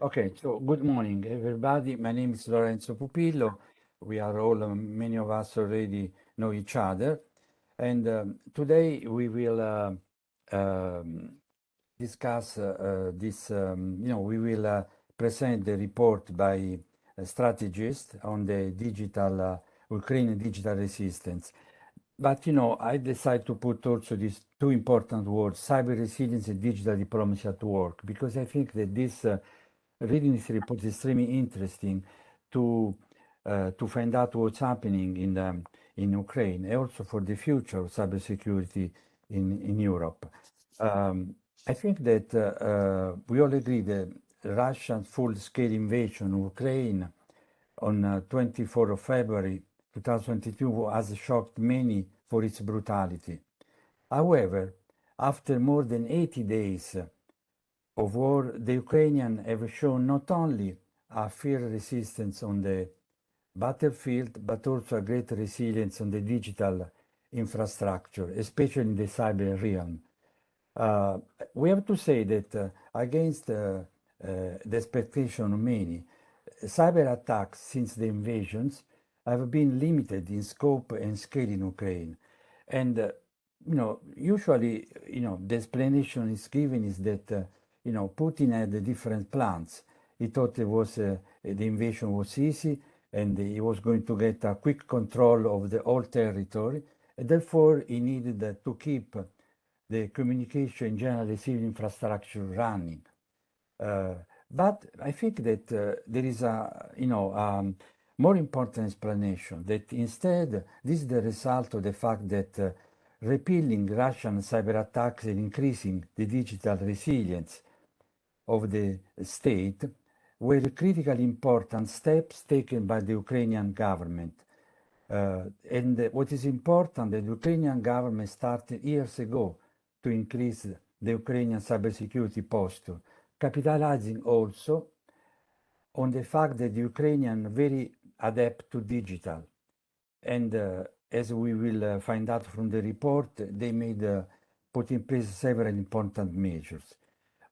Okay, so good morning, everybody. My name is Lorenzo Pupillo. We are all, many of us already know each other. And today we will discuss this, we will present the report by a strategist on the Ukrainian digital resistance. But, I decided to put also these two important words, cyber resilience and digital diplomacy at work, because I think that this reading this report is extremely interesting to find out what's happening in Ukraine, and also for the future of cybersecurity in Europe. I think that we all agree that Russia's full-scale invasion of Ukraine on 24th of February 2022 has shocked many for its brutality. However, after more than 80 days of war, the Ukrainians have shown not only a fierce resistance on the battlefield, but also a great resilience on the digital infrastructure, especially in the cyber realm. We have to say that against the expectation of many, cyber attacks since the invasions have been limited in scope and scale in Ukraine. And, usually, the explanation is given is that, Putin had different plans. He thought the invasion was easy and he was going to get a quick control of the whole territory. And therefore, he needed to keep the communication in general, the civil infrastructure running. But I think that there is a, more important explanation that instead, this is the result of the fact that repelling Russian cyber attacks and increasing the digital resilience of the state were critically important steps taken by the Ukrainian government. And what is important, the Ukrainian government started years ago to increase the Ukrainian cybersecurity posture, capitalizing also on the fact that the Ukrainians are very adept to digital. And as we will find out from the report, they put in place several important measures.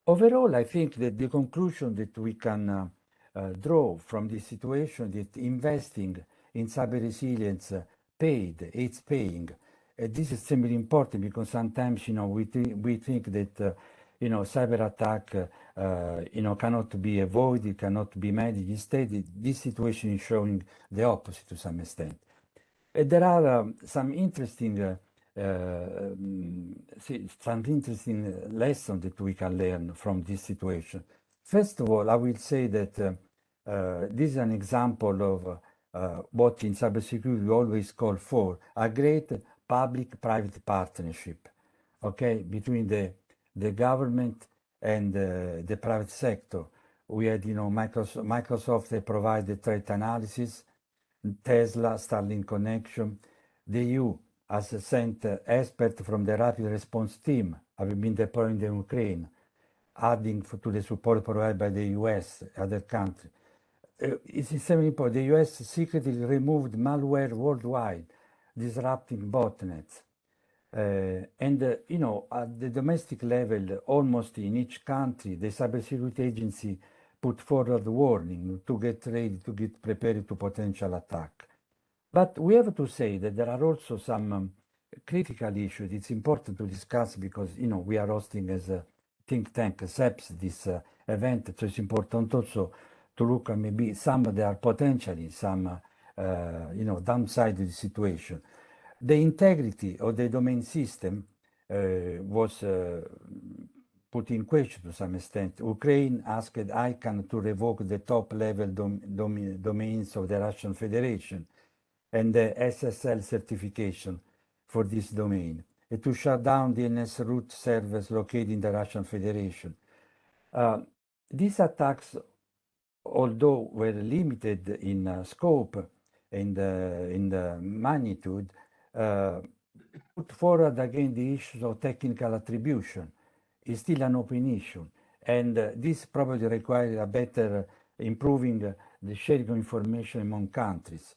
Overall, I think that the conclusion that we can draw from this situation that investing in cyber resilience it's paying. This is extremely important because sometimes, we think that, cyber attack, cannot be avoided, cannot be managed. Instead, this situation is showing the opposite to some extent. There are some interesting lessons that we can learn from this situation. First of all, I will say that this is an example of what in cybersecurity we always call for, a great public-private partnership, okay, between the government and the private sector. We had, Microsoft they provided threat analysis, Tesla, Starlink connection. The EU has sent experts from the rapid response team have been deployed in Ukraine, adding to the support provided by the US, other countries. It's extremely important. The US secretly removed malware worldwide, disrupting botnets. And, at the domestic level, almost in each country, the cybersecurity agency put forward warning to get ready, to get prepared to potential attack. But we have to say that there are also some critical issues. It's important to discuss because, we are hosting as a think tank, SEPS, this event. So it's important also to look at maybe some there are potentially some, downside of the situation. The integrity of the domain system was put in question to some extent. Ukraine asked ICANN to revoke the top-level domains of the Russian Federation and the SSL certification for this domain, and to shut down DNS root servers located in the Russian Federation. These attacks, although were limited in scope and in the magnitude, put forward again the issues of technical attribution. Is still an open issue, and this probably requires a better improving the sharing of information among countries.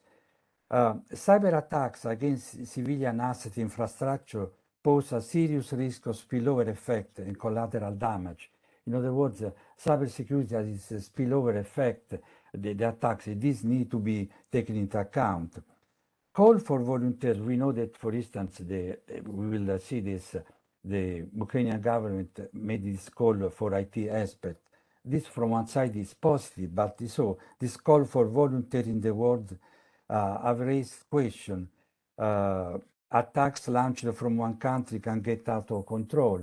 Cyber attacks against civilian asset infrastructure pose a serious risk of spillover effect and collateral damage, In other words, cybersecurity has this spillover effect, the attacks. This need to be taken into account. Call for volunteers. We know that, for instance, we will see this, the Ukrainian government made this call for IT experts. This, from one side, is positive, but so this call for volunteers in the world have raised question. Attacks launched from one country can get out of control.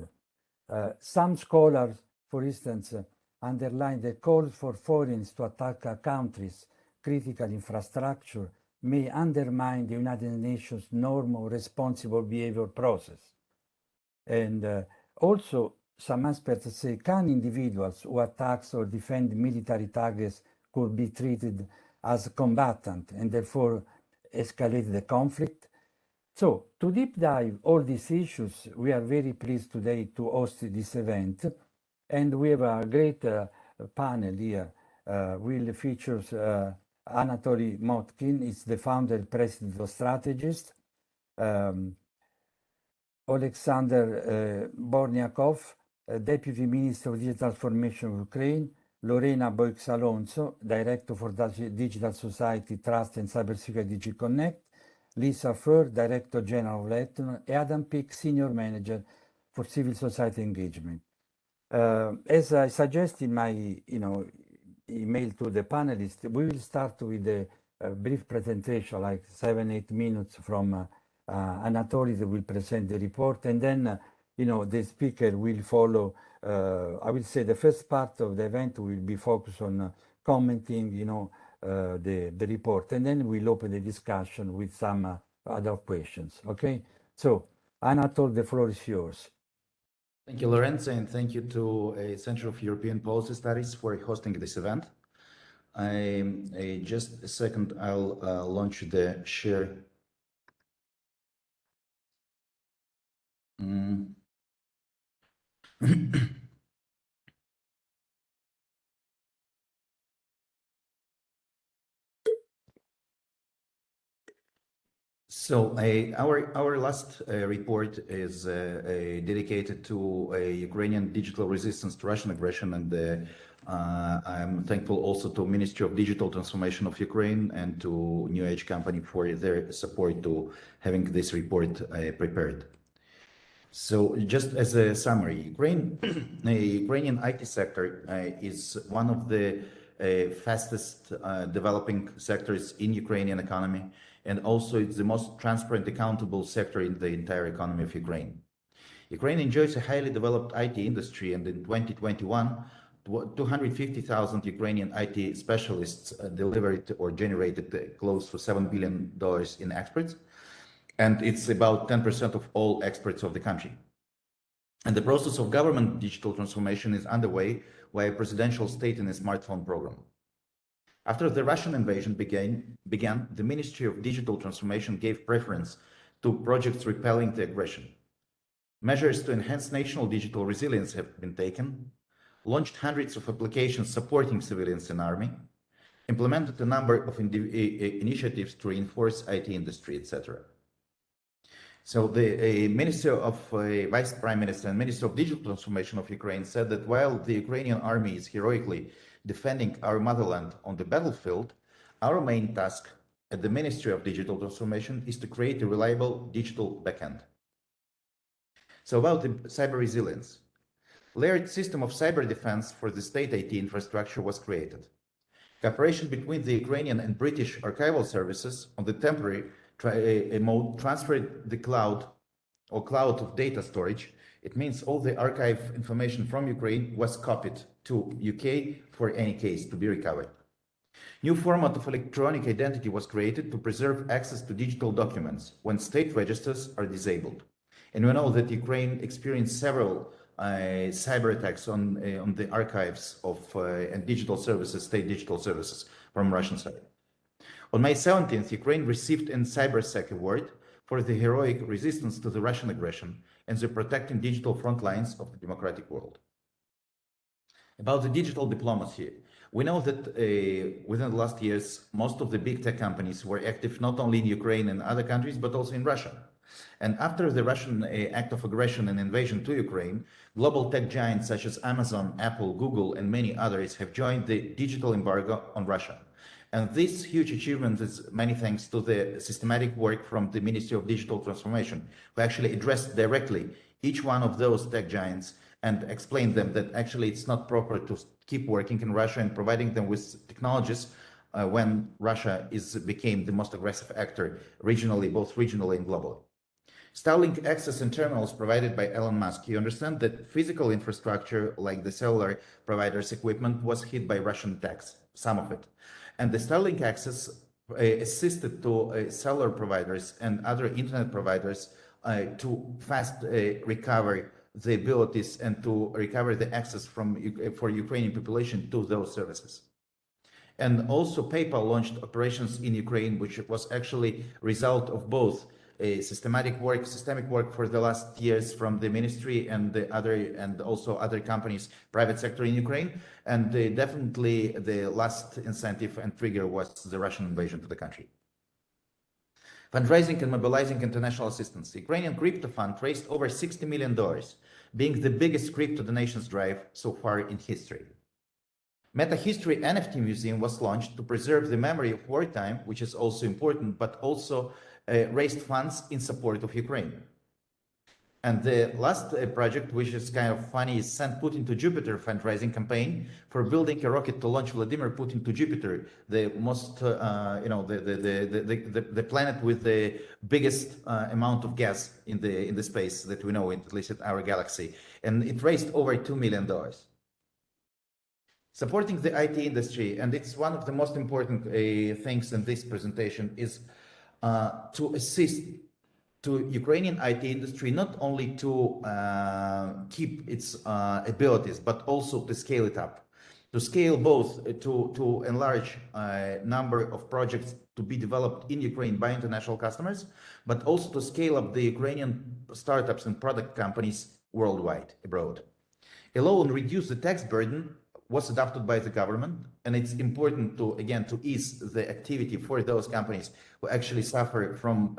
Some scholars, for instance, underline the call for foreigners to attack a country's critical infrastructure may undermine the United Nations normal responsible behavior process. And also, some experts say, can individuals who attack or defend military targets could be treated as combatant and therefore escalate the conflict? So, to deep dive all these issues, we are very pleased today to host this event, and we have a great panel here. Will features Anatoly Motkin, is the founder and president of Strategist. Alexander Borniakov, Deputy Minister of Digital Transformation of Ukraine. Lorena Boix-Alonso, Director for Digital Society, Trust and Cybersecurity DigiConnect. Lisa Fur, Director General of Letton, and Adam Pick, Senior Manager for Civil Society Engagement. As I suggest in my email to the panelists, we will start with a brief presentation, like 7-8 minutes from Anatoly, that will present the report, and then the speaker will follow. I will say the first part of the event will be focused on commenting, the report, and then we'll open the discussion with some other questions. Okay, so Anatol, the floor is yours. Thank you, Lorenzo, and thank you to Center of European Policy Studies for hosting this event. Just a second, I'll launch the share. So our last report is dedicated to Ukrainian digital resistance to Russian aggression, and I'm thankful also to Ministry of Digital Transformation of Ukraine and to New Age Company for their support to having this report prepared. So just as a summary, the Ukrainian IT sector is one of the fastest developing sectors in Ukrainian economy, and also it's the most transparent, accountable sector in the entire economy of Ukraine. Ukraine enjoys a highly developed IT industry, and in 2021, 250,000 Ukrainian IT specialists delivered or generated close to $7 billion in exports, and it's about 10% of all exports of the country. And the process of government digital transformation is underway via presidential state and a smartphone program. After the Russian invasion began, the Ministry of Digital Transformation gave preference to projects repelling the aggression. Measures to enhance national digital resilience have been taken, launched hundreds of applications supporting civilians and army, implemented a number of initiatives to reinforce IT industry, etc. So the Minister of Vice Prime Minister and Minister of Digital Transformation of Ukraine said that while the Ukrainian army is heroically defending our motherland on the battlefield, our main task at the Ministry of Digital Transformation is to create a reliable digital backend. So about the cyber resilience, layered system of cyber defense for the state IT infrastructure was created. Cooperation between the Ukrainian and British archival services on the temporary mode transferred the cloud or cloud of data storage. It means all the archive information from Ukraine was copied to UK for any case to be recovered. New format of electronic identity was created to preserve access to digital documents when state registers are disabled. And we know that Ukraine experienced several cyber attacks on the archives of and digital services, state digital services from Russian side. On May 17th, Ukraine received a CyberSec award for the heroic resistance to the Russian aggression and the protecting digital front lines of the democratic world. About the digital diplomacy, we know that within the last years, most of the big tech companies were active not only in Ukraine and other countries, but also in Russia. And after the Russian act of aggression and invasion to Ukraine, global tech giants such as Amazon, Apple, Google, and many others have joined the digital embargo on Russia. And this huge achievement is many thanks to the systematic work from the Ministry of Digital Transformation, who actually addressed directly each one of those tech giants and explained them that actually it's not proper to keep working in Russia and providing them with technologies when Russia became the most aggressive actor regionally, both regionally and globally. Starlink access and terminals provided by Elon Musk. You understand that physical infrastructure like the cellular providers' equipment was hit by Russian attacks, some of it. And the Starlink access assisted to cellular providers and other internet providers to fast recover the abilities and to recover the access for Ukrainian population to those services. And also PayPal launched operations in Ukraine, which was actually result of both a systemic work for the last years from the ministry and also other companies, private sector in Ukraine. And definitely the last incentive and trigger was the Russian invasion to the country. Fundraising and mobilizing international assistance. The Ukrainian crypto fund raised over $60 million, being the biggest crypto donations drive so far in history. Meta History NFT Museum was launched to preserve the memory of wartime, which is also important, but also raised funds in support of Ukraine. And the last project, which is kind of funny, is Send Putin to Jupiter fundraising campaign for building a rocket to launch Vladimir Putin to Jupiter, the most, the planet with the biggest amount of gas in the space that we know, at least in our galaxy. And it raised over $2 million. Supporting the IT industry, and it's one of the most important things in this presentation, is to assist to Ukrainian IT industry, not only to keep its abilities, but also to scale it up. To scale both to enlarge number of projects to be developed in Ukraine by international customers, but also to scale up the Ukrainian startups and product companies worldwide, abroad. Allow and reduce the tax burden was adopted by the government, and it's important to, again, to ease the activity for those companies who actually suffer from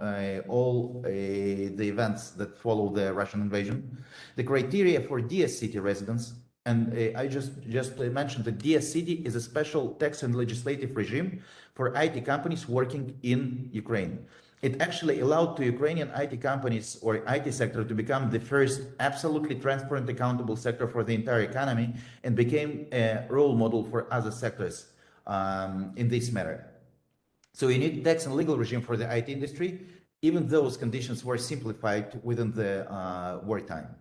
all the events that follow the Russian invasion. The criteria for DS city residents, and I just mentioned that DS city is a special tax and legislative regime for IT companies working in Ukraine. It actually allowed to Ukrainian IT companies or IT sector to become the first absolutely transparent, accountable sector for the entire economy and became a role model for other sectors in this matter. So you need tax and legal regime for the IT industry, even those conditions were simplified within the wartime.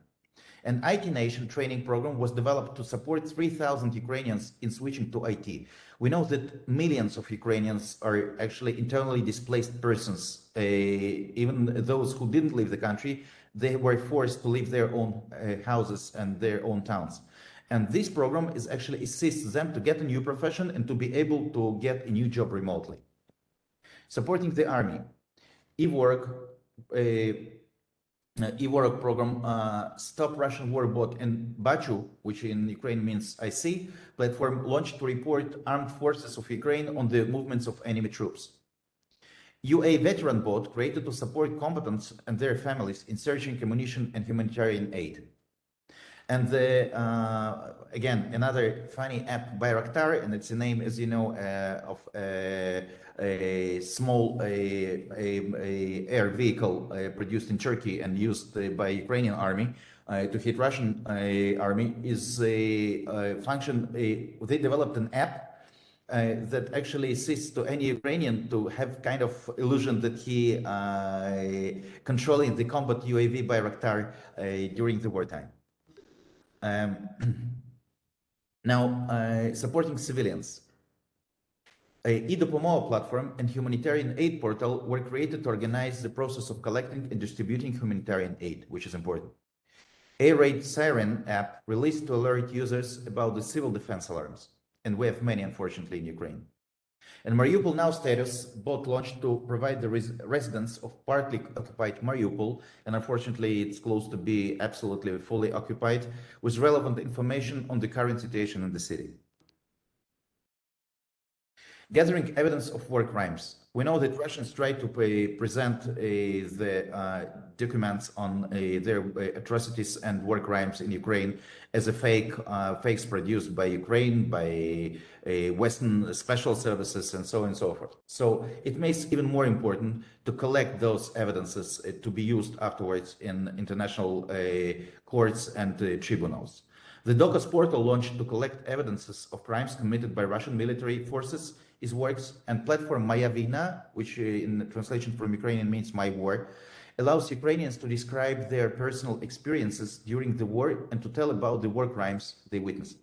An IT Nation training program was developed to support 3,000 Ukrainians in switching to IT. We know that millions of Ukrainians are actually internally displaced persons. Even those who didn't leave the country, they were forced to leave their own houses and their own towns. And this program is actually assists them to get a new profession and to be able to get a new job remotely. Supporting the army. eWork program, Stop Russian War Bot, and Bachu, which in Ukraine means I see, platform launched to report armed forces of Ukraine on the movements of enemy troops. UA Veteran Bot created to support combatants and their families in searching ammunition and humanitarian aid. And again, another funny app, Bayraktar, and it's a name, as you know, of a small air vehicle produced in Turkey and used by Ukrainian army to hit Russian army, is a function. They developed an app that actually assists to any Ukrainian to have kind of illusion that he controlling the combat UAV Bayraktar during the wartime. Now, supporting civilians. eDopomoa platform and humanitarian aid portal were created to organize the process of collecting and distributing humanitarian aid, which is important. Air Raid Siren app released to alert users about the civil defense alarms, and we have many, unfortunately, in Ukraine. And Mariupol Now status bot launched to provide the residents of partly occupied Mariupol, and unfortunately it's close to be absolutely fully occupied, with relevant information on the current situation in the city. Gathering evidence of war crimes. We know that Russians try to present the documents on their atrocities and war crimes in Ukraine as a fakes produced by Ukraine, by Western special services, and so on and so forth. So it makes even more important to collect those evidences to be used afterwards in international courts and tribunals. The DOCOS portal launched to collect evidences of crimes committed by Russian military forces is works, and platform Moya Vina, which in translation from Ukrainian means My War, allows Ukrainians to describe their personal experiences during the war and to tell about the war crimes they witnessed.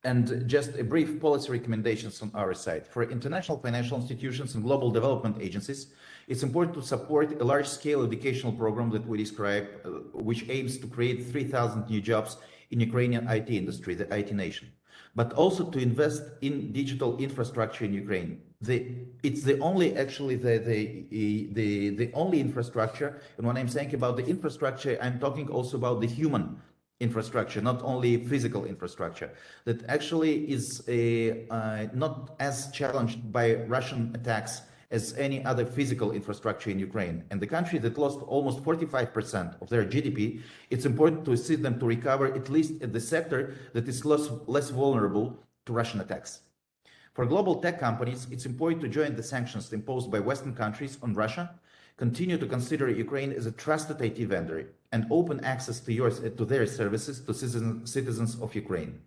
And just a brief policy recommendations on our side. For international financial institutions and global development agencies, it's important to support a large-scale educational program that we describe, which aims to create 3,000 new jobs in Ukrainian IT industry, the IT nation, but also to invest in digital infrastructure in Ukraine. It's the only, actually, the only infrastructure. And when I'm saying about the infrastructure, I'm talking also about the human infrastructure, not only physical infrastructure, that actually is not as challenged by Russian attacks as any other physical infrastructure in Ukraine. And the country that lost almost 45% of their GDP, it's important to assist them to recover at least at the sector that is less vulnerable to Russian attacks. For global tech companies, it's important to join the sanctions imposed by Western countries on Russia, continue to consider Ukraine as a trusted IT vendor, and open access to their services to citizens of Ukraine.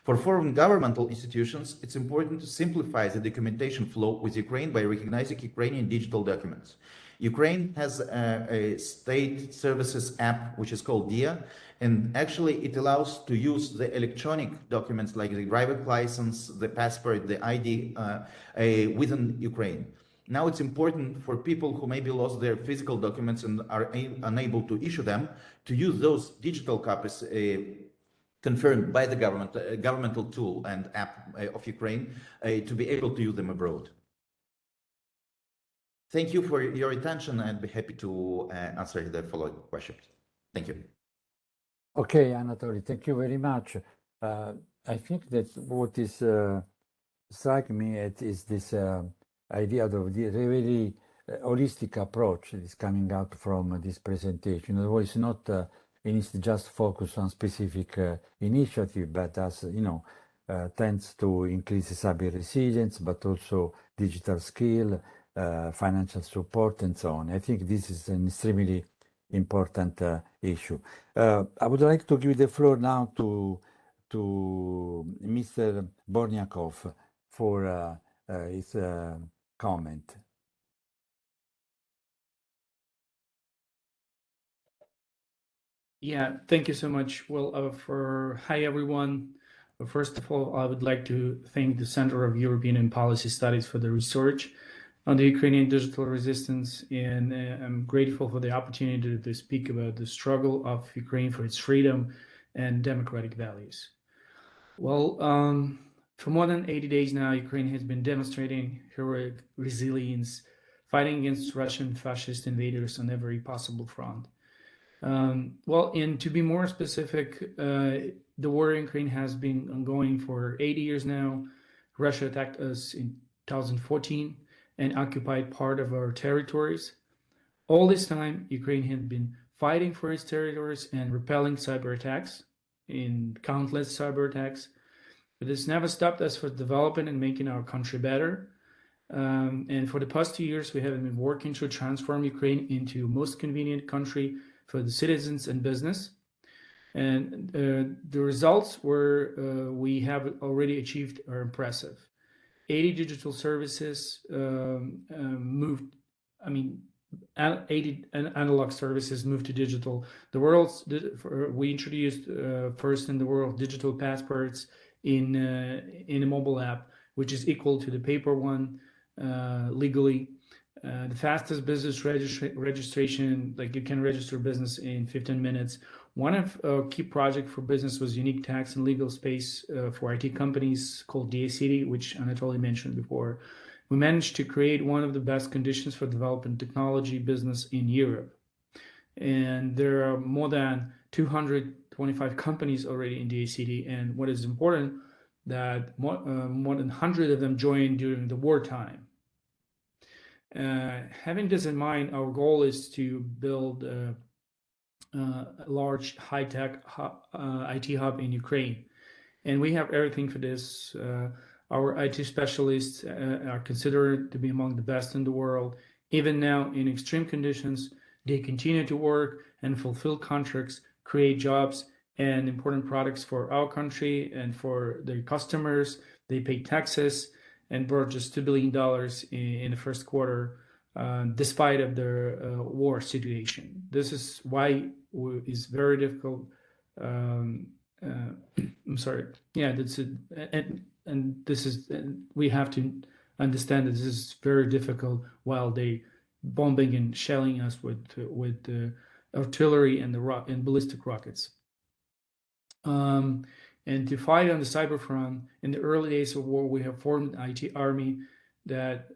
For foreign governmental institutions, it's important to simplify the documentation flow with Ukraine by recognizing Ukrainian digital documents. Ukraine has a state services app, which is called DIA, and actually it allows to use the electronic documents like the driver's license, the passport, the ID within Ukraine. Now it's important for people who maybe lost their physical documents and are unable to issue them to use those digital copies confirmed by the governmental tool and app of Ukraine to be able to use them abroad. Thank you for your attention, and be happy to answer the following questions. Thank you. Okay, Anatoly, thank you very much. I think that what is striking me is this idea of the really holistic approach that is coming out from this presentation. In other words, not it's just focus on specific initiative, but as you know, tends to increase cyber resilience, but also digital skill, financial support, and so on. I think this is an extremely important issue. I would like to give the floor now to Mr. Bornyakov for his comment. Yeah, thank you so much. Well, hi everyone. First of all, I would like to thank the Center of European and Policy Studies for the research on the Ukrainian digital resistance, and I'm grateful for the opportunity to speak about the struggle of Ukraine for its freedom and democratic values. Well, for more than 80 days now, Ukraine has been demonstrating heroic resilience, fighting against Russian fascist invaders on every possible front. Well, and to be more specific, the war in Ukraine has been ongoing for 80 years now. Russia attacked us in 2014 and occupied part of our territories. All this time, Ukraine had been fighting for its territories and repelling cyber attacks, in countless cyber attacks. But this never stopped us from developing and making our country better. And for the past 2 years, we have been working to transform Ukraine into the most convenient country for the citizens and business. And the results we have already achieved are impressive. 80 digital services moved, 80 analog services moved to digital. We introduced first in the world digital passports in a mobile app, which is equal to the paper one legally. The fastest business registration, like you can register business in 15 minutes. One of key project for business was unique tax and legal space for IT companies called DA-City, which Anatoly mentioned before. We managed to create one of the best conditions for developing technology business in Europe. And there are more than 225 companies already in DA-City. And what is important, that more than 100 of them joined during the wartime. Having this in mind, our goal is to build a large high-tech IT hub in Ukraine. And we have everything for this. Our IT specialists are considered to be among the best in the world. Even now, in extreme conditions, they continue to work and fulfill contracts, create jobs and important products for our country and for their customers. They pay taxes and brought just $2 billion in the first quarter, despite of the war situation. This is why it's very difficult. I'm sorry. Yeah, that's it. And this is, we have to understand that this is very difficult while they bombing and shelling us with artillery and ballistic rockets. And to fight on the cyber front, in the early days of war, we have formed an IT army that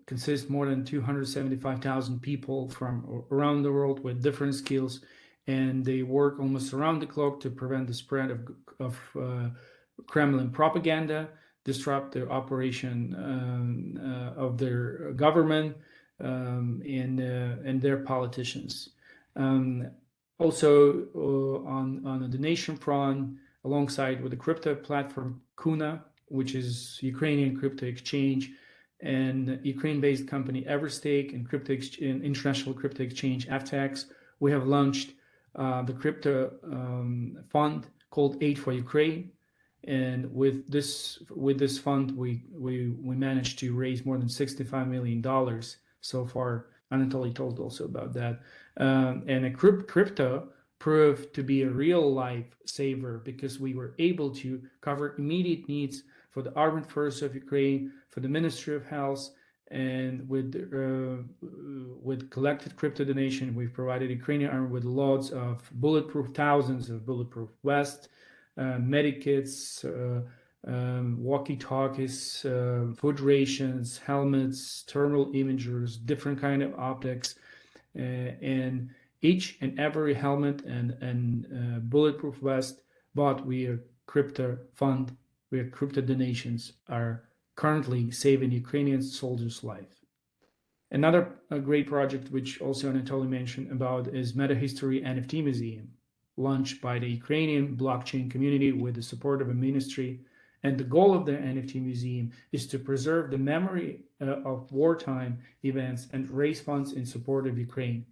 consists more than 275,000 people from around the world with different skills, and they work almost around the clock to prevent the spread of Kremlin propaganda, disrupt the operation of their government and their politicians. Also on the donation front, alongside with the crypto platform Kuna, which is Ukrainian crypto exchange, and Ukraine-based company Everstake and international crypto exchange FTX, we have launched the crypto fund called Aid for Ukraine. And with this fund, we managed to raise more than $65 million so far. Anatoly told also about that. And a crypto proved to be a real life saver because we were able to cover immediate needs for the armed forces of Ukraine, for the Ministry of Health, and with collected crypto donation, we've provided Ukrainian army with loads of thousands of bulletproof vests, medikits, walkie-talkies, food rations, helmets, thermal imagers, different kind of optics, and each and every helmet and bulletproof vest bought via crypto fund, where crypto donations are currently saving Ukrainian soldiers' life. Another great project, which also Anatoly mentioned about, is Meta History NFT Museum, launched by the Ukrainian blockchain community with the support of a ministry. And the goal of the NFT Museum is to preserve the memory of wartime events and raise funds in support of Ukraine.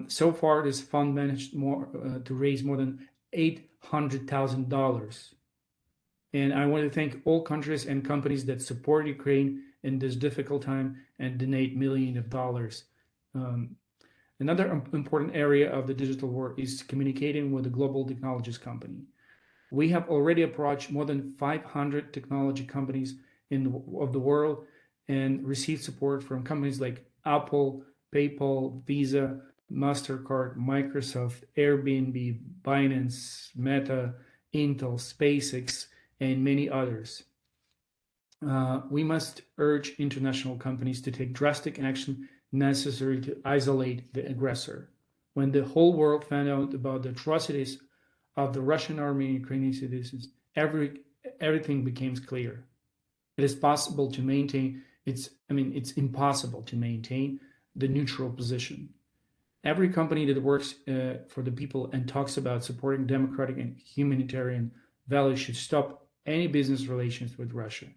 So far, this fund managed to raise more than $800,000. And I want to thank all countries and companies that support Ukraine in this difficult time and donate millions of dollars. Another important area of the digital war is communicating with the global technologies company. We have already approached more than 500 technology companies of the world and received support from companies like Apple, PayPal, Visa, MasterCard, Microsoft, Airbnb, Binance, Meta, Intel, SpaceX, and many others. We must urge international companies to take drastic action necessary to isolate the aggressor. When the whole world found out about the atrocities of the Russian army and Ukrainian citizens, everything became clear. It is possible to maintain, it's impossible to maintain the neutral position. Every company that works for the people and talks about supporting democratic and humanitarian values should stop any business relations with Russia.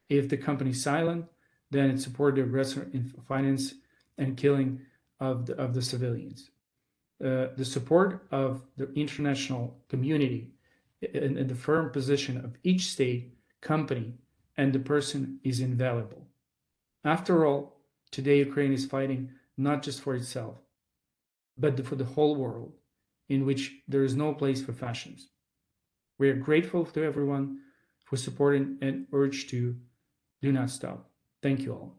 If the company is silent, then it supports the aggressor in finance and killing of the civilians. The support of the international community and the firm position of each state, company, and the person is invaluable. After all, today Ukraine is fighting not just for itself, but for the whole world, in which there is no place for fascism. We are grateful to everyone for supporting and urge to do not stop. Thank you all.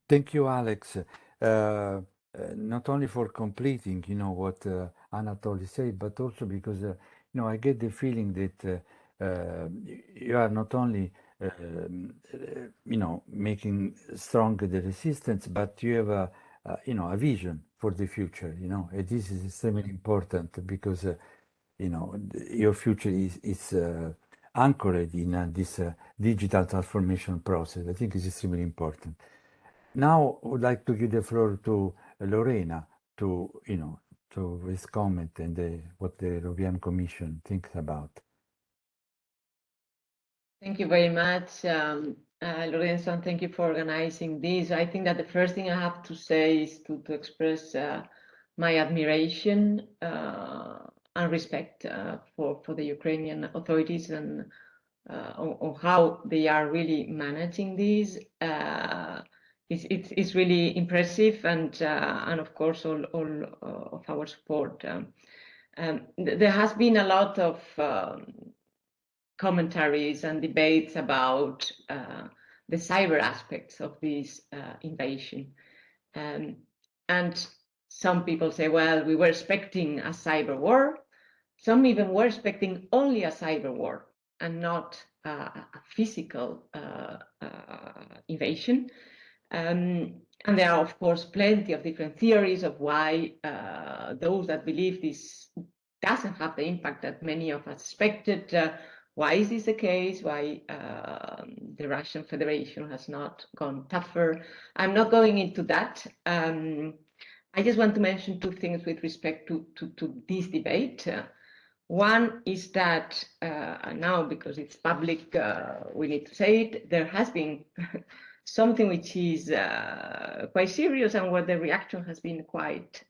Thank you, Alex. Not only for completing, what Anatoly said, but also because, I get the feeling that you are not only, making stronger the resistance, but you have a vision for the future, and this is extremely important because, your future is anchored in this digital transformation process. I think is extremely important. Now, I would like to give the floor to Lorena to, to his comment and what the European Commission thinks about. Thank you very much, Lorenzo, and thank you for organizing this. I think that the first thing I have to say is to express my admiration and respect for the Ukrainian authorities and on how they are really managing this. It's really impressive, and of course all of our support. There has been a lot of commentaries and debates about the cyber aspects of this invasion, and some people say, well, we were expecting a cyber war. Some even were expecting only a cyber war and not a physical invasion. And there are, of course, plenty of different theories of why those that believe this doesn't have the impact that many of us expected. Why is this the case? Why the Russian Federation has not gone tougher? I'm not going into that. I just want to mention two things with respect to this debate. One is that now, because it's public, we need to say it, there has been something which is quite serious and where the reaction has been quite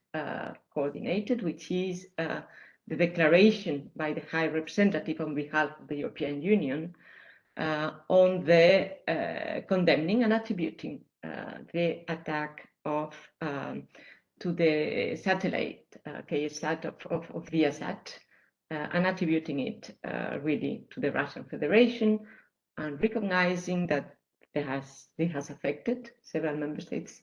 coordinated, which is the declaration by the High Representative on behalf of the European Union on the condemning and attributing the attack to the satellite KSAT of Viasat, and attributing it really to the Russian Federation, and recognizing that it has affected several member states,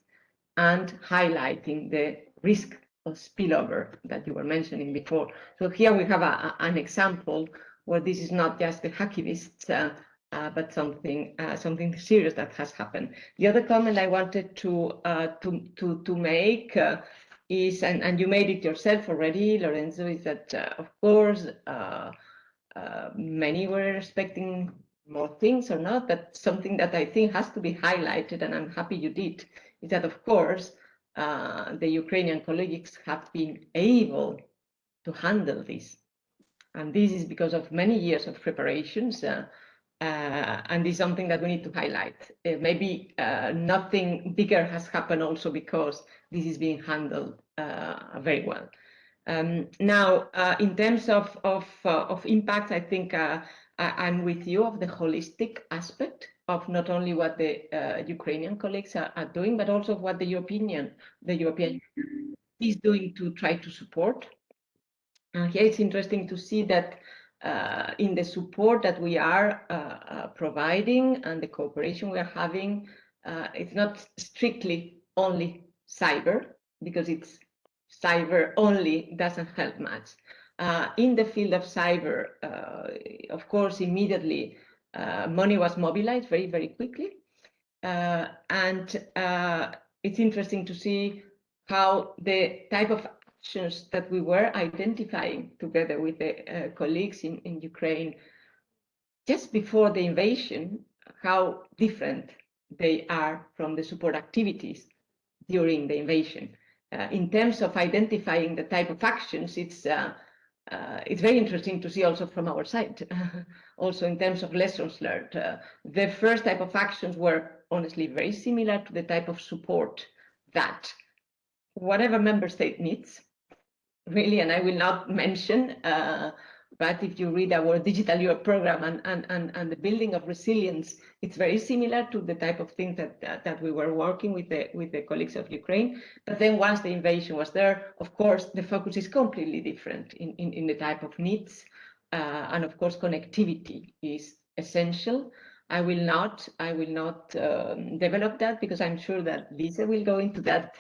and highlighting the risk of spillover that you were mentioning before. So here we have an example where this is not just the hacktivists, but something serious that has happened. The other comment I wanted to make is, and you made it yourself already, Lorenzo, is that of course many were expecting more things or not, but something that I think has to be highlighted, and I'm happy you did, is that of course the Ukrainian colleagues have been able to handle this, and this is because of many years of preparations. And this is something that we need to highlight. Maybe nothing bigger has happened also because this is being handled very well. Now, in terms of impact, I think I'm with you of the holistic aspect of not only what the Ukrainian colleagues are doing, but also what the European is doing to try to support. Here it's interesting to see that in the support that we are providing and the cooperation we are having, it's not strictly only cyber, because it's cyber only doesn't help much. In the field of cyber, of course, immediately money was mobilized very, very quickly. And it's interesting to see how the type of actions that we were identifying together with the colleagues in Ukraine just before the invasion, how different they are from the support activities during the invasion. In terms of identifying the type of actions, it's very interesting to see also from our side, also in terms of lessons learned. The first type of actions were honestly very similar to the type of support that whatever member state needs, really, and I will not mention, but if you read our Digital Europe program and the building of resilience, it's very similar to the type of things that we were working with the colleagues of Ukraine. But then once the invasion was there, of course, the focus is completely different in the type of needs. And of course, connectivity is essential. I will not develop that because I'm sure that Lisa will go into that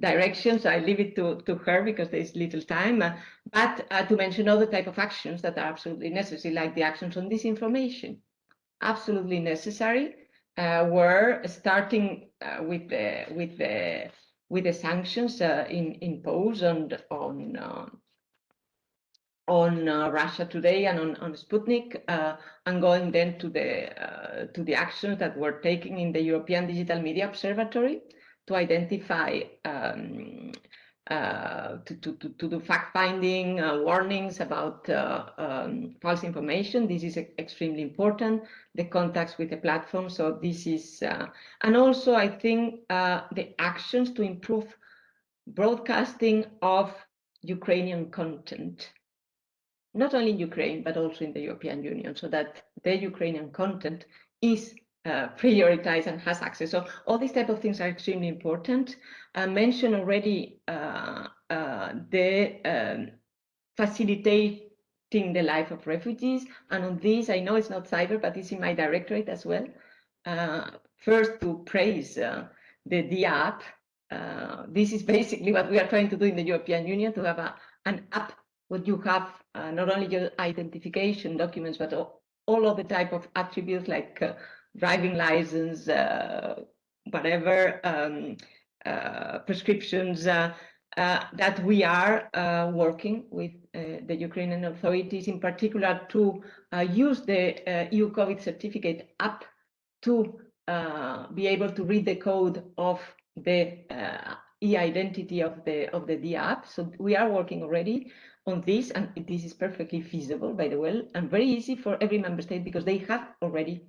direction. So I leave it to her because there's little time. But to mention other type of actions that are absolutely necessary, like the actions on disinformation, absolutely necessary. We're starting with the sanctions imposed on on Russia Today and on Sputnik, and going then to the actions that we're taking in the European Digital Media Observatory to identify to do fact-finding, warnings about false information. This is extremely important. The contacts with the platform. So this is, and also I think the actions to improve broadcasting of Ukrainian content, not only in Ukraine, but also in the European Union, so that the Ukrainian content is prioritized and has access. So all these type of things are extremely important. I mentioned already the facilitating the life of refugees. And on this, I know it's not cyber, but it's in my directorate as well. First, to praise the DIA app. This is basically what we are trying to do in the European Union, to have an app where you have not only your identification documents, but all of the type of attributes like driving license, whatever, prescriptions, that we are working with the Ukrainian authorities, in particular to use the EU COVID certificate app to be able to read the code of the e-identity of the DIA app. So we are working already on this, and this is perfectly feasible, by the way, and very easy for every member state because they have already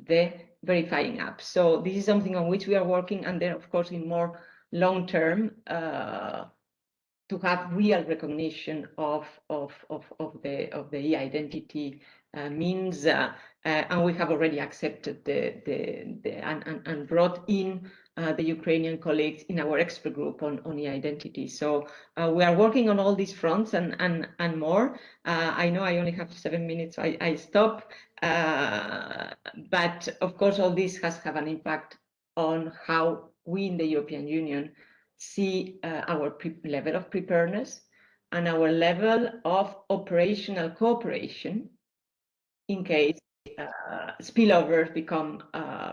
the verifying app. So this is something on which we are working, and then of course in more long term to have real recognition of the e-identity means, and we have already accepted and brought in the Ukrainian colleagues in our expert group on e-identity. So we are working on all these fronts and more. I know I only have 7 minutes, so I stop. But of course, all this has have an impact on how we in the European Union see our level of preparedness and our level of operational cooperation in case spillovers become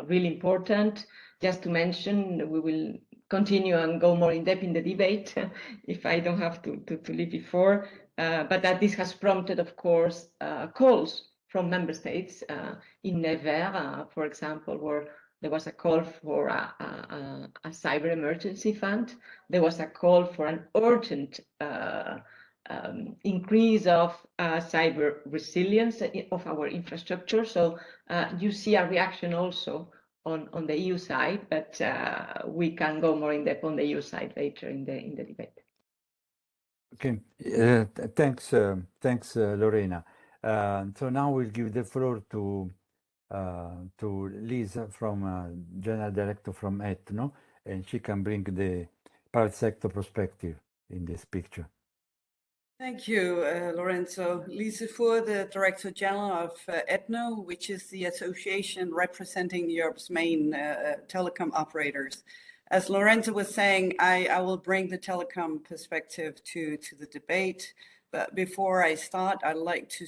really important. Just to mention, we will continue and go more in depth in the debate if I don't have to leave before, but that this has prompted, of course, calls from member states in Nevers, for example, where there was a call for a cyber emergency fund. There was a call for an urgent increase of cyber resilience of our infrastructure. So you see a reaction also on the EU side, but we can go more in depth on the EU side later in the debate. Okay, thanks, Lorena. So now we'll give the floor to Lisa from General Director from Ethno, and she can bring the private sector perspective in this picture. Thank you, Lorenzo. Lisa Fuhr, the Director General of Ethno, which is the association representing Europe's main telecom operators. As Lorenzo was saying, I will bring the telecom perspective to the debate. But before I start, I'd like to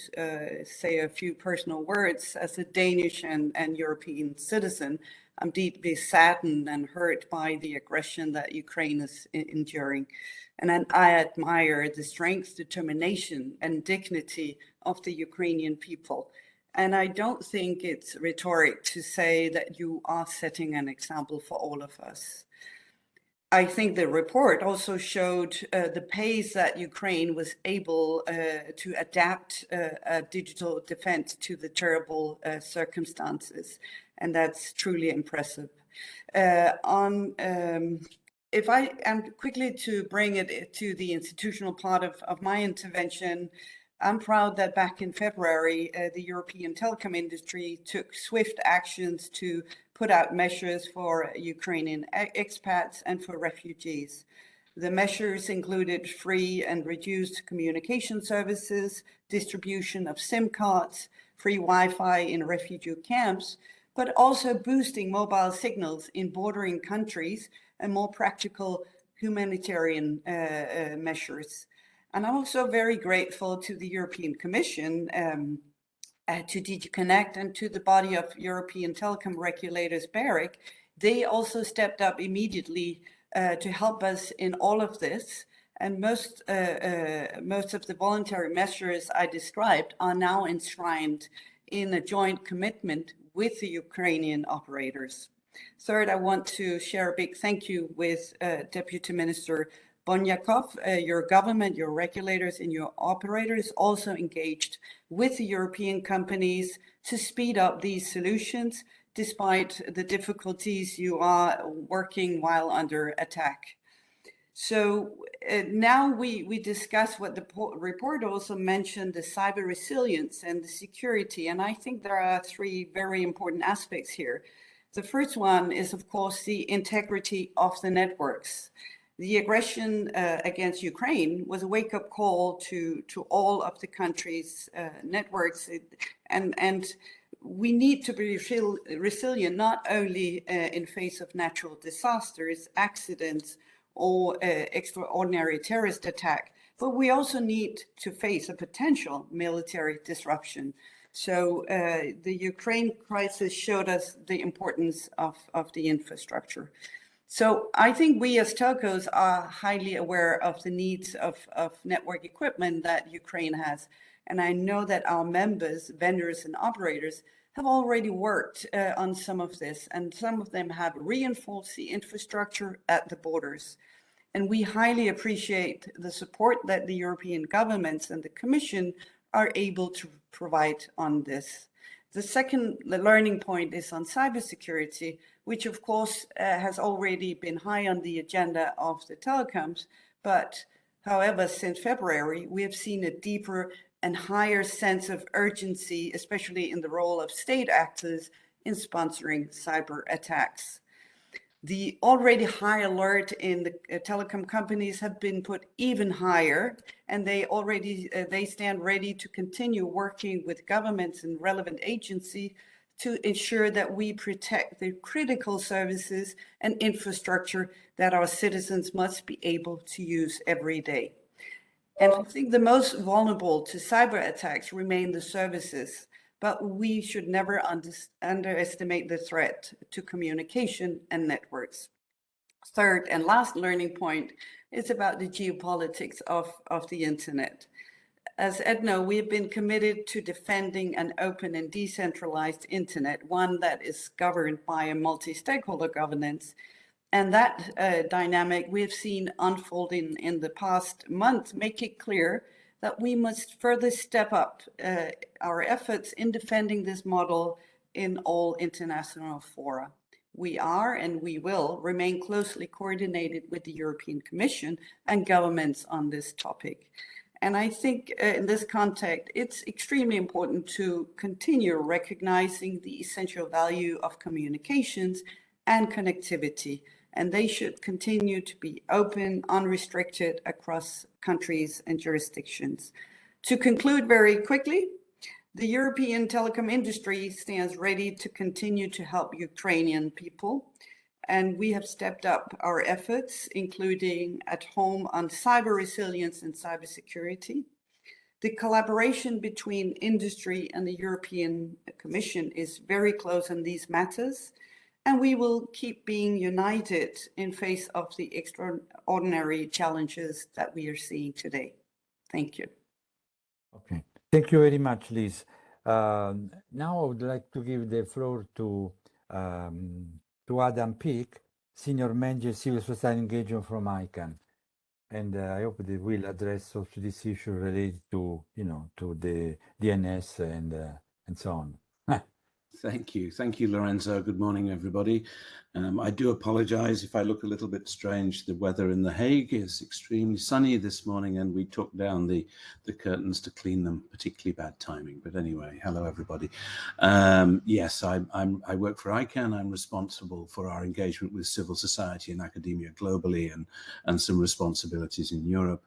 say a few personal words. As a Danish and European citizen, I'm deeply saddened and hurt by the aggression that Ukraine is enduring. And I admire the strength, determination, and dignity of the Ukrainian people. And I don't think it's rhetoric to say that you are setting an example for all of us. I think the report also showed the pace that Ukraine was able to adapt digital defense to the terrible circumstances. And that's truly impressive. If I am quickly to bring it to the institutional part of my intervention, I'm proud that back in February, the European telecom industry took swift actions to put out measures for Ukrainian expats and for refugees. The measures included free and reduced communication services, distribution of SIM cards, free Wi-Fi in refugee camps, but also boosting mobile signals in bordering countries and more practical humanitarian measures. And I'm also very grateful to the European Commission, to DG Connect, and to the body of European telecom regulators, BEREC. They also stepped up immediately to help us in all of this. And most of the voluntary measures I described are now enshrined in a joint commitment with the Ukrainian operators. Third, I want to share a big thank you with Deputy Minister Bonyakov. Your government, your regulators, and your operators also engaged with the European companies to speed up these solutions, despite the difficulties you are working while under attack. So now we discuss what the report also mentioned, the cyber resilience and the security. And I think there are three very important aspects here. The first one is, of course, the integrity of the networks. The aggression against Ukraine was a wake-up call to all of the country's networks. And we need to be resilient, not only in face of natural disasters, accidents, or extraordinary terrorist attack, but we also need to face a potential military disruption. So the Ukraine crisis showed us the importance of the infrastructure. So I think we as telcos are highly aware of the needs of network equipment that Ukraine has. And I know that our members, vendors and operators have already worked on some of this, and some of them have reinforced the infrastructure at the borders. And we highly appreciate the support that the European governments and the Commission are able to provide on this. The second learning point is on cybersecurity, which of course has already been high on the agenda of the telecoms. But however, since February, we have seen a deeper and higher sense of urgency, especially in the role of state actors in sponsoring cyber attacks. The already high alert in the telecom companies have been put even higher, and they stand ready to continue working with governments and relevant agencies to ensure that we protect the critical services and infrastructure that our citizens must be able to use every day. And I think the most vulnerable to cyber attacks remain the services, but we should never underestimate the threat to communication and networks. Third and last learning point is about the geopolitics of the internet. As Edno, we have been committed to defending an open and decentralized internet, one that is governed by a multi-stakeholder governance. And that dynamic we have seen unfolding in the past month make it clear that we must further step up our efforts in defending this model in all international fora. We are and we will remain closely coordinated with the European Commission and governments on this topic. And I think in this context, it's extremely important to continue recognizing the essential value of communications and connectivity. And they should continue to be open, unrestricted across countries and jurisdictions. To conclude very quickly, the European telecom industry stands ready to continue to help Ukrainian people. And we have stepped up our efforts, including at home on cyber resilience and cybersecurity. The collaboration between industry and the European Commission is very close on these matters. And we will keep being united in face of the extraordinary challenges that we are seeing today. Thank you. Okay, thank you very much, Liz. Now I would like to give the floor to Adam Peake, Senior Manager Civil Society Engagement from ICANN. And I hope they will address also this issue related to, to the DNS and so on. Thank you, Lorenzo. Good morning, everybody. I do apologize if I look a little bit strange. The weather in The Hague is extremely sunny this morning, and we took down the curtains to clean them. Particularly bad timing, but anyway, hello everybody. Yes, I work for ICANN. I'm responsible for our engagement with civil society and academia globally, and some responsibilities in Europe.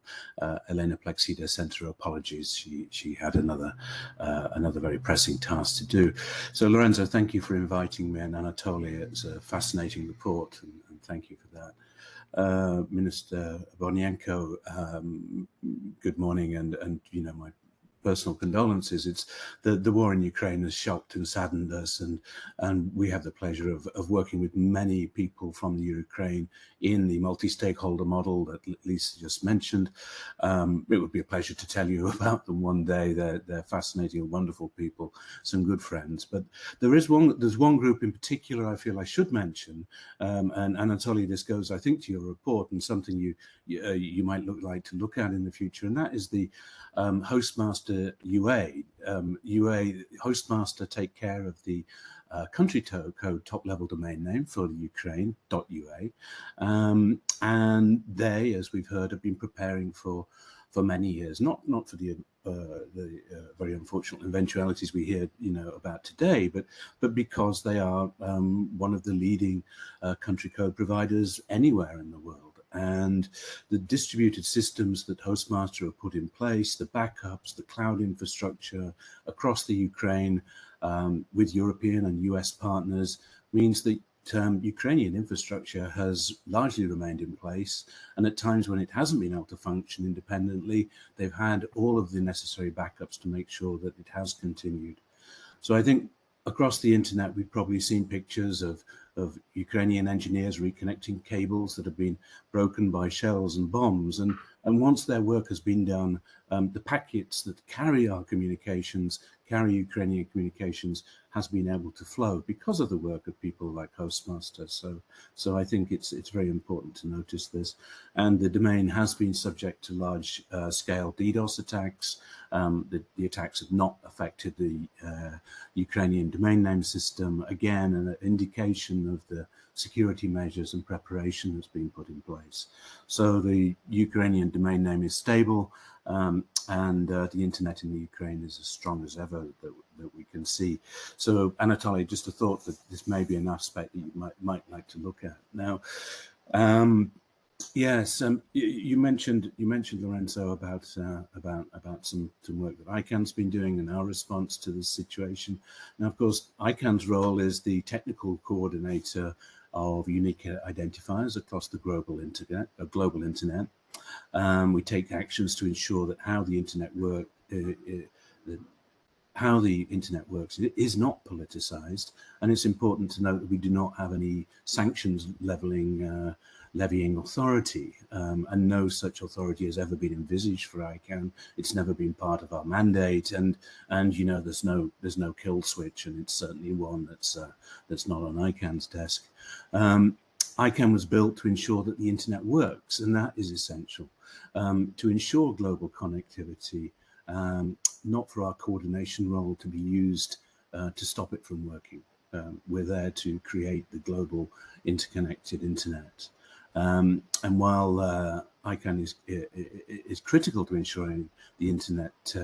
Elena Plexida sent her apologies. She had another very pressing task to do. So Lorenzo, thank you for inviting me, and Anatoly. It's a fascinating report, and thank you for that. Minister Bonyenko, good morning, and my personal condolences. It's the war in Ukraine has shocked and saddened us, and we have the pleasure of working with many people from the Ukraine in the multi-stakeholder model that Lisa just mentioned. It would be a pleasure to tell you about them one day. They're fascinating and wonderful people, some good friends. But there's one group in particular I feel I should mention, and Anatoly, this goes, I think, to your report and something you might like to look at in the future, and that is the Hostmaster UA. Hostmaster take care of the country code top-level domain name for the Ukraine.ua, and they, as we've heard, have been preparing for many years, not for the very unfortunate eventualities we hear about today, but because they are one of the leading country code providers anywhere in the world. And the distributed systems that Hostmaster have put in place, the backups, the cloud infrastructure across the Ukraine with European and US partners means that Ukrainian infrastructure has largely remained in place, and at times when it hasn't been able to function independently, they've had all of the necessary backups to make sure that it has continued. So I think across the internet, we've probably seen pictures of Ukrainian engineers reconnecting cables that have been broken by shells and bombs. And once their work has been done, the packets that carry our communications, carry Ukrainian communications, has been able to flow because of the work of people like Hostmaster. So I think it's very important to notice this. And the domain has been subject to large scale DDoS attacks. The attacks have not affected the Ukrainian domain name system. Again, an indication of the security measures and preparation that's been put in place. So the Ukrainian domain name is stable, and the internet in the Ukraine is as strong as ever that we can see. So Anatoly, just a thought that this may be an aspect that you might like to look at. Now, yes, you mentioned Lorenzo about some work that ICANN's been doing and our response to this situation. Now, of course, ICANN's role is the technical coordinator of unique identifiers across the global internet. We take actions to ensure that how the internet works is not politicized, and it's important to note that we do not have any sanctions levying authority, and no such authority has ever been envisaged for ICANN. It's never been part of our mandate, and there's no kill switch, and it's certainly one that's not on ICANN's desk. ICANN was built to ensure that the internet works, and that is essential to ensure global connectivity, not for our coordination role to be used to stop it from working. We're there to create the global interconnected internet. And while ICANN is critical to ensuring the internet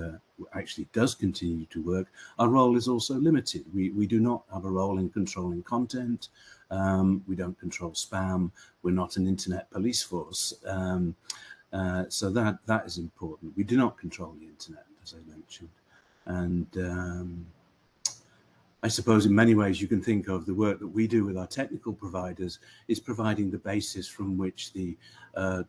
actually does continue to work, our role is also limited. We do not have a role in controlling content. We don't control spam. We're not an internet police force. So that is important. We do not control the internet, as I mentioned. And I suppose in many ways you can think of the work that we do with our technical providers is providing the basis from which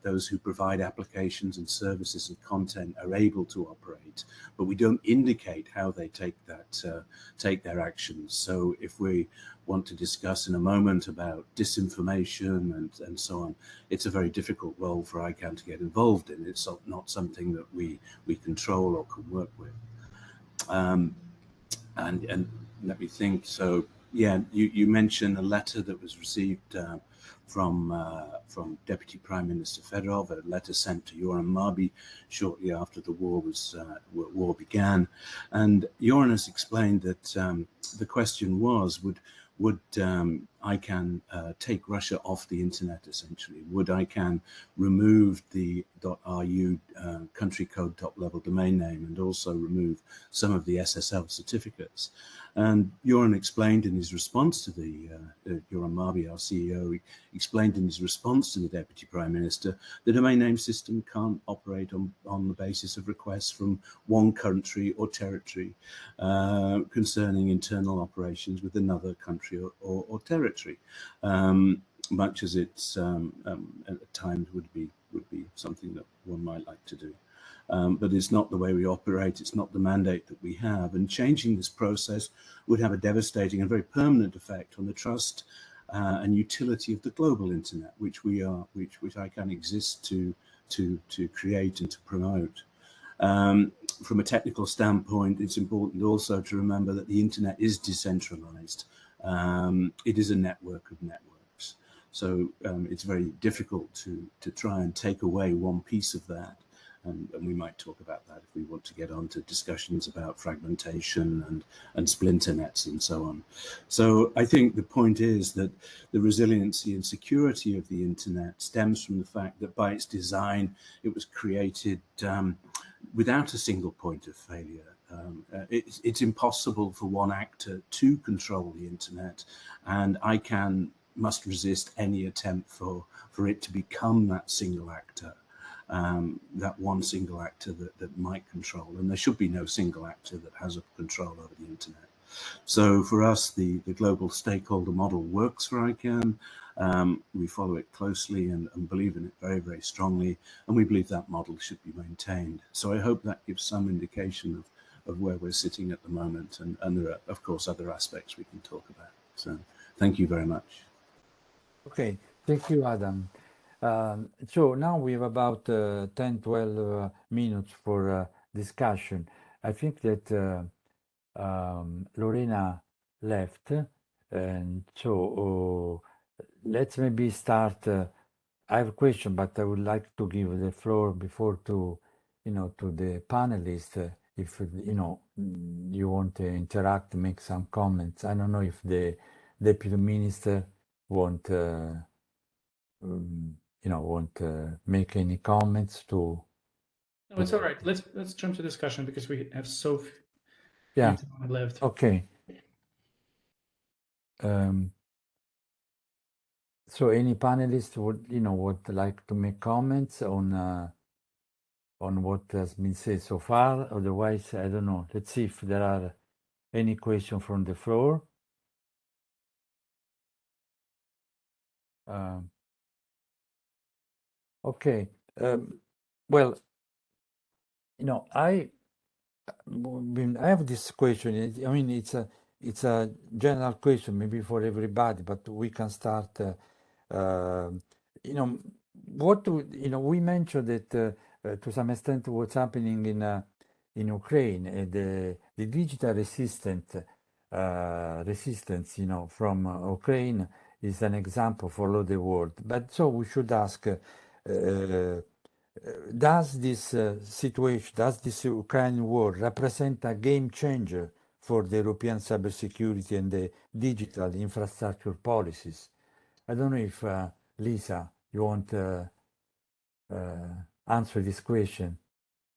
those who provide applications and services and content are able to operate, but we don't indicate how they take their actions. So if we want to discuss in a moment about disinformation and so on, it's a very difficult role for ICANN to get involved in. It's not something that we control or can work with. And let me think. So yeah, you mentioned a letter that was received from Deputy Prime Minister Fedorov, a letter sent to Yoram Marby shortly after the war began, and Yoram has explained that the question was, would ICANN take Russia off the internet, essentially? Would ICANN remove the .ru country code top-level domain name and also remove some of the SSL certificates? And Yoram explained in his response to Yoram Marby, our CEO, explained in his response to the Deputy Prime Minister, the domain name system can't operate on the basis of requests from one country or territory concerning internal operations with another country or territory, much as it's at times would be something that one might like to do. but it's not the way we operate. It's not the mandate that we have. And changing this process would have a devastating and very permanent effect on the trust and utility of the global internet, which ICANN exists to create and to promote. From a technical standpoint, it's important also to remember that the internet is decentralized. It is a network of networks. So it's very difficult to try and take away one piece of that. And we might talk about that if we want to get on to discussions about fragmentation and splinter nets and so on. So I think the point is that the resiliency and security of the internet stems from the fact that by its design, it was created without a single point of failure. It's impossible for one actor to control the internet, and ICANN must resist any attempt for it to become that single actor. That one single actor that might control, and there should be no single actor that has a control over the internet. So for us, the global stakeholder model works for ICANN. We follow it closely and believe in it very, very strongly, and we believe that model should be maintained. So I hope that gives some indication of where we're sitting at the moment, and there are, of course, other aspects we can talk about. So thank you very much. Okay, thank you, Adam. So now we have about 10-12 minutes for discussion. I think that Lorena left, and so let's maybe start. I have a question, but I would like to give the floor before to the panelists. If you want to interact, make some comments. I don't know if the deputy minister want make any comments to. No, it's all right. Let's jump to discussion because we have so few Yeah. time left. Okay. So any panelist would like to make comments on what has been said so far. Otherwise, I don't know. Let's see if there are any questions from the floor. Okay. Well, I have this question. I mean, it's a general question, maybe for everybody, but we can start. We mentioned that to some extent what's happening in Ukraine, the digital resistance, from Ukraine is an example for all the world. But so we should ask. Does this situation, does this Ukraine war represent a game changer for the European cybersecurity and the digital infrastructure policies? I don't know if Lisa, you want to answer this question.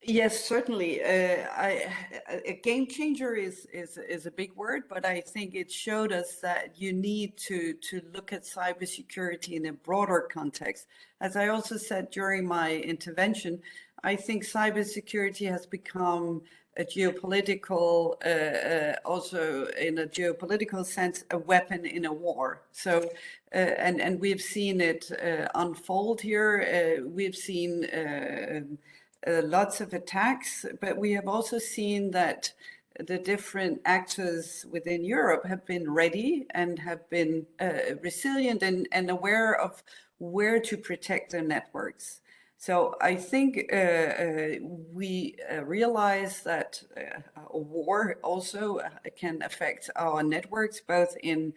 Yes, certainly. A game changer is a big word, but I think it showed us that you need to look at cybersecurity in a broader context. As I also said during my intervention, I think cybersecurity has become a geopolitical, also in a geopolitical sense, a weapon in a war. So, and we've seen it unfold here. We've seen lots of attacks, but we have also seen that the different actors within Europe have been ready and have been resilient and aware of where to protect their networks. So I think we realize that a war also can affect our networks, both in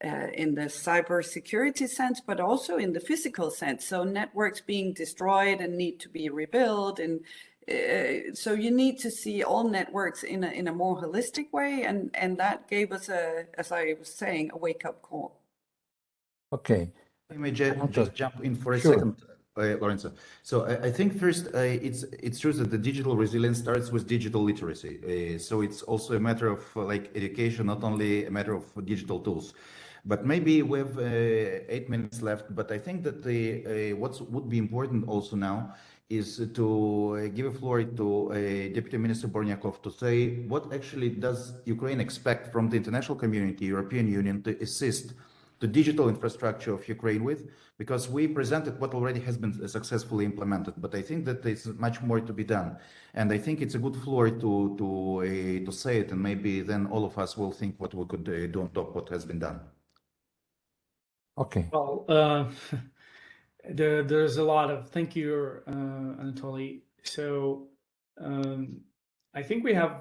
the cybersecurity sense, but also in the physical sense. So networks being destroyed and need to be rebuilt. And so you need to see all networks in a more holistic way. And that gave us, as I was saying, a wake-up call. Okay. I may just jump in for a Sure. second, Lorenzo. So I think first it's true that the digital resilience starts with digital literacy. So it's also a matter of education, not only a matter of digital tools. But maybe we have 8 minutes left. But I think that what would be important also now is to give a floor to Deputy Minister Bornyakov to say what actually does Ukraine expect from the international community, European Union, to assist the digital infrastructure of Ukraine with, because we presented what already has been successfully implemented. But I think that there's much more to be done, and I think it's a good floor to say it, and maybe then all of us will think what we could do on top what has been done. Okay. Well, there's a lot of, thank you, Anatoly. So I think we have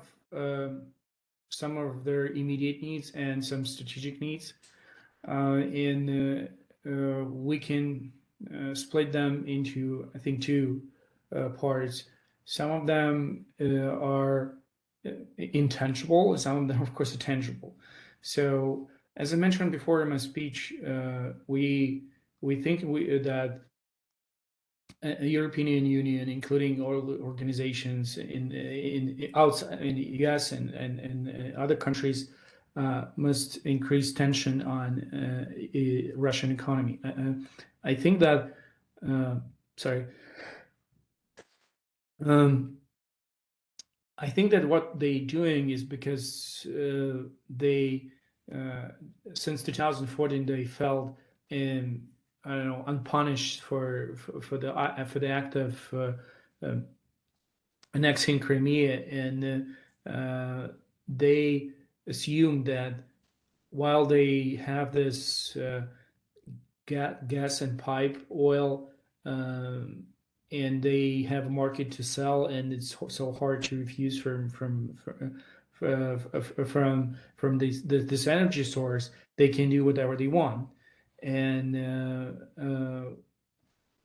some of their immediate needs and some strategic needs, and we can split them into, I think, two parts. Some of them are intangible, and some of them, of course, are tangible. So, as I mentioned before in my speech, we think that a European Union, including all the organizations in outside in the US and other countries, must increase tension on Russian economy. I think that I think that what they're doing is because they since 2014 they felt I don't know, unpunished for the act of annexing Crimea, and they assume that while they have this gas and pipe oil, and they have a market to sell, and it's so hard to refuse from this energy source, they can do whatever they want. And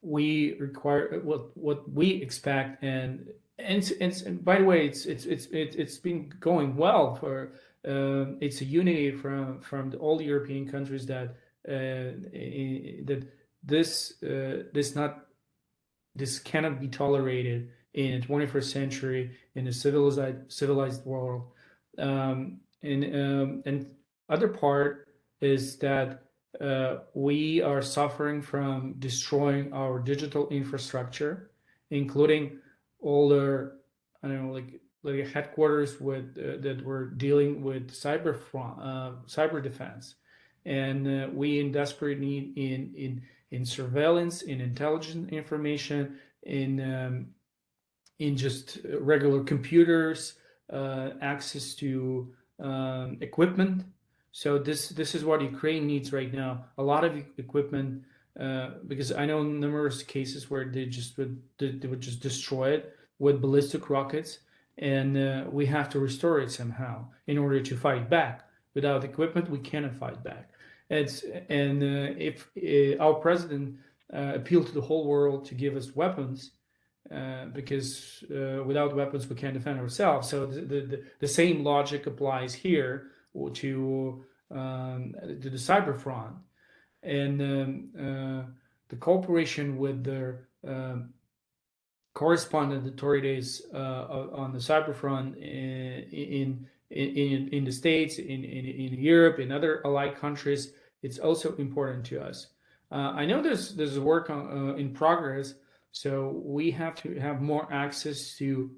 we require what we expect, and by the way, it's been going well for it's a unity from all the European countries that that this cannot be tolerated in the 21st century in a civilized world. And other part is that we are suffering from destroying our digital infrastructure, including all the, I don't know, like headquarters with that were dealing with cyber defense, and we in desperate need in surveillance, in intelligence information, in just regular computers, access to equipment. So this is what Ukraine needs right now. A lot of equipment, because I know numerous cases where they would just destroy it with ballistic rockets, and we have to restore it somehow in order to fight back. Without equipment, we cannot fight back. If our president appealed to the whole world to give us weapons, because without weapons we can't defend ourselves. So the same logic applies here to the cyber front, and the cooperation with the correspondent authorities on the cyber front in the States, in Europe, in other allied countries, it's also important to us. I know there's work in progress, so we have to have more access to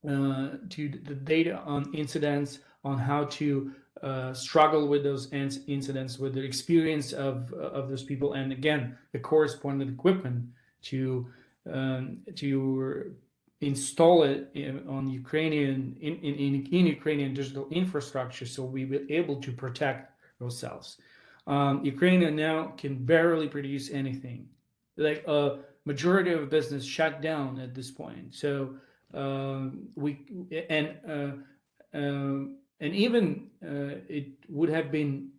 the data on incidents, on how to struggle with those incidents, with the experience of those people, and again, the correspondent equipment to install it on Ukrainian in Ukrainian digital infrastructure, so we will be able to protect ourselves. Ukraine now can barely produce anything. Like a majority of business shut down at this point. So and even it would have been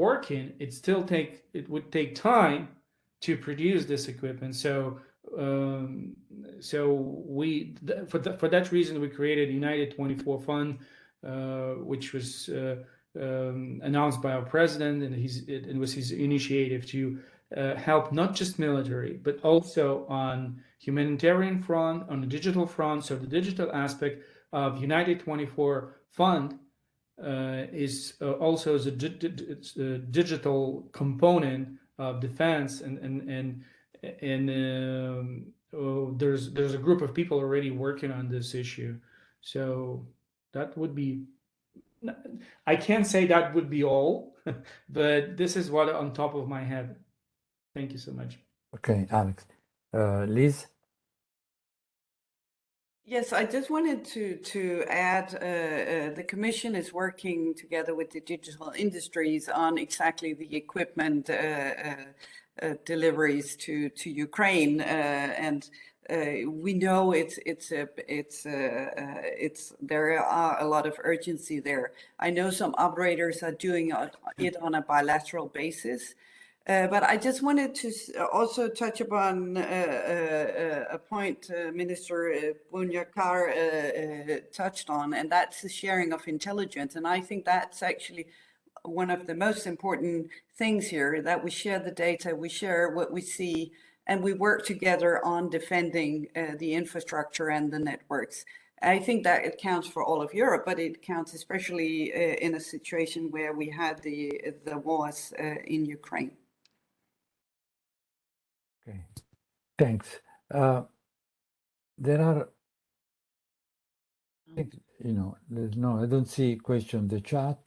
working. It would take time to produce this equipment. So for that reason, we created United 24 Fund, which was announced by our president, and it was his initiative to help not just military, but also on humanitarian front, on the digital front. So the digital aspect of United 24 Fund is also a digital component of defense, and there's a group of people already working on this issue. So that would be, I can't say that would be all, but this is what on top of my head. Thank you so much. Okay, Alex. Liz? Yes, I just wanted to add, the Commission is working together with the digital industries on exactly the equipment deliveries to Ukraine, and we know there are a lot of urgency there. I know some operators are doing it on a bilateral basis. But I just wanted to also touch upon a point Minister Bunyakar touched on, and that's the sharing of intelligence. And I think that's actually one of the most important things here, that we share the data, we share what we see, and we work together on defending the infrastructure and the networks. I think that it counts for all of Europe, but it counts especially in a situation where we had the wars in Ukraine. Okay, thanks. There are, I think, I don't see question in the chat.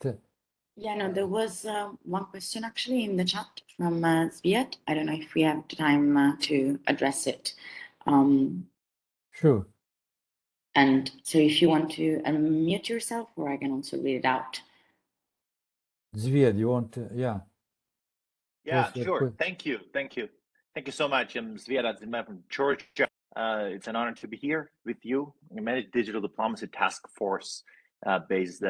Yeah, no, there was one question actually in the chat from Zviad. I don't know if we have time to address it. Sure. And so if you want to unmute yourself, or I can also read it out. Zviad, you want to, yeah. Yeah, sure. Thank you. Thank you. Thank you so much. I'm Zviad from Georgia. It's an honor to be here with you. I manage digital diplomacy task force based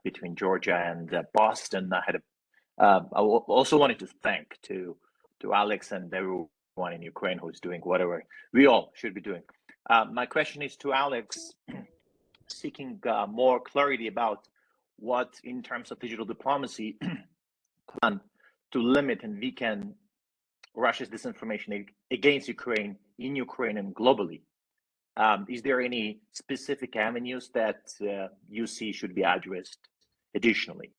between Georgia and Boston. I also wanted to thank to Alex and everyone in Ukraine who's doing whatever we all should be doing. My question is to Alex, seeking more clarity about what, in terms of digital diplomacy, plan to limit and weaken Russia's disinformation against Ukraine, in Ukraine and globally. Is there any specific avenues that you see should be addressed additionally?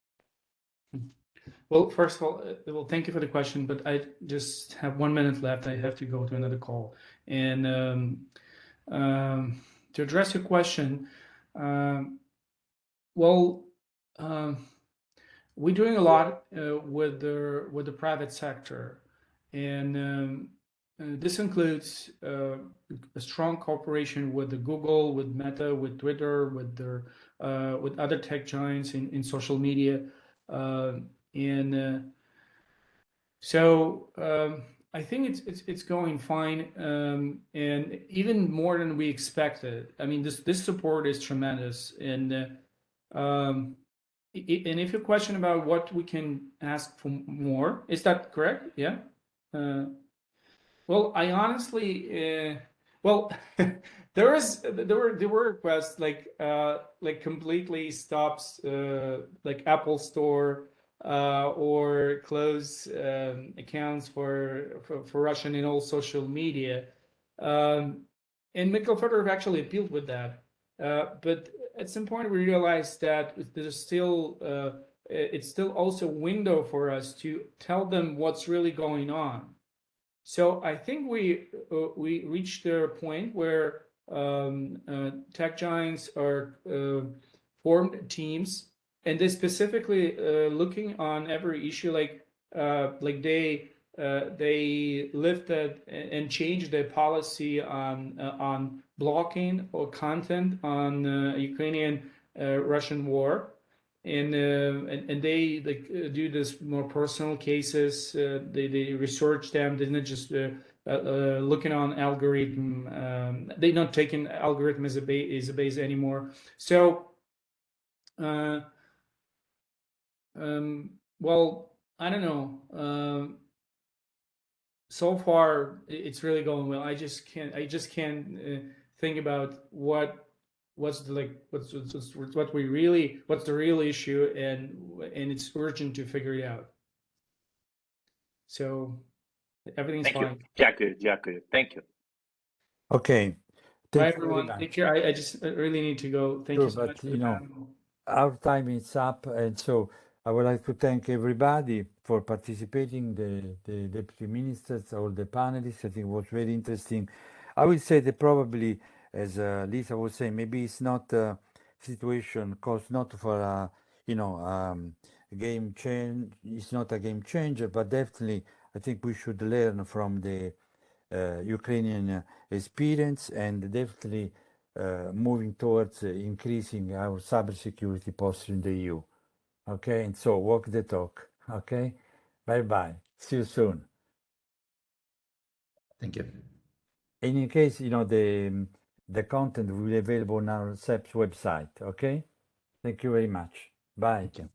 Well, first of all, thank you for the question, but I just have 1 minute left. I have to go to another call. And to address your question, we're doing a lot with the private sector, and this includes a strong cooperation with the Google, with Meta, with Twitter, with other tech giants in social media, so I think it's going fine, and even more than we expected. I mean, this support is tremendous, and if your question about what we can ask for more, is that correct? Yeah. Well, I honestly, there were requests like completely stops like Apple Store or close accounts for Russian in all social media, and Mikhail Fedorov actually appealed with that, but at some point we realized that there's still it's still also a window for us to tell them what's really going on. So I think we reached a point where tech giants are formed teams, and they specifically looking on every issue, like they lifted and changed their policy on blocking or content on Ukrainian Russian war, and they do this more personal cases. They research them. They're not just looking on algorithm. They're not taking algorithm as a base anymore. So, well, I don't know. So far, it's really going well. I just can't think about what's the real issue, and it's urgent to figure it out. So everything's fine. Дякую. Thank you. Okay. Bye, everyone. Take care. I just really need to go. Thank you so much. But our time is up, and so I would like to thank everybody for participating, the deputy ministers, all the panelists. I think it was very interesting. I would say that probably, as Lisa was saying, maybe it's not a situation caused not for game change. It's not a game changer, but definitely I think we should learn from the Ukrainian experience and definitely moving towards increasing our cybersecurity posture in the EU. Okay, and so walk the talk. Okay, bye bye. See you soon. Thank you. In any case, you know, the content will be available on our SEP's website. Okay, thank you very much. Bye. Thank you.